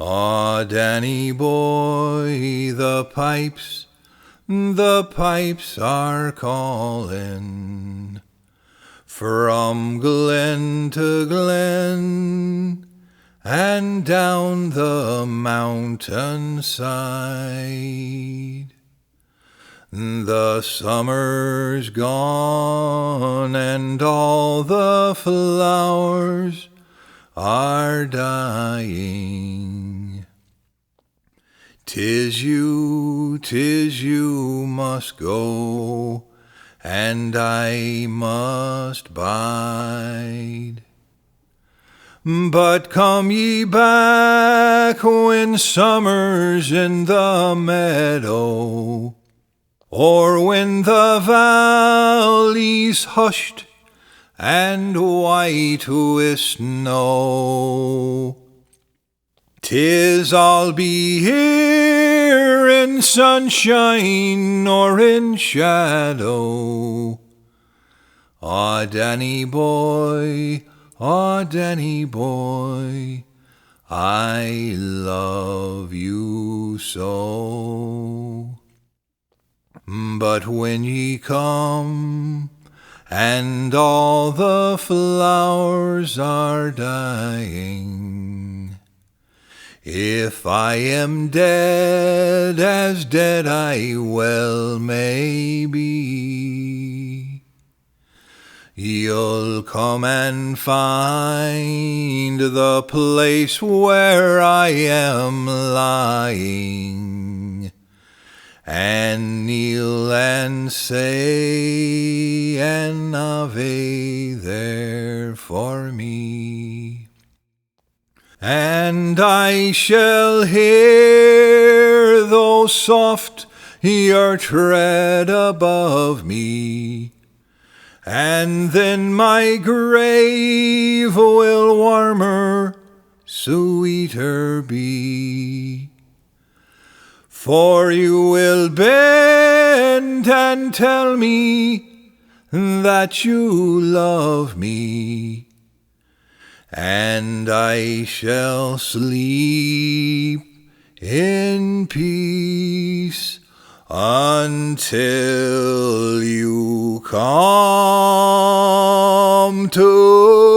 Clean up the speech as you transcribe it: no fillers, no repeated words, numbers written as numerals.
Ah, Danny boy, the pipes are calling from glen to glen and down the mountainside. The summer's gone and all the flowers are dying. 'Tis you must go, and I must bide. But come ye back when summer's in the meadow, or when the valley's hushed and white with snow. 'Tis I'll be here in sunshine or in shadow. Ah, Danny boy, I love you so. But when ye come and all the flowers are dying, if I am dead, as dead I well may be, you'll come and find the place where I am lying, and kneel and say an Ave there for me. And I shall hear, though soft, your tread above me, and then my grave will warmer, sweeter be. For you will bend and tell me that you love me, and I shall sleep in peace until you come to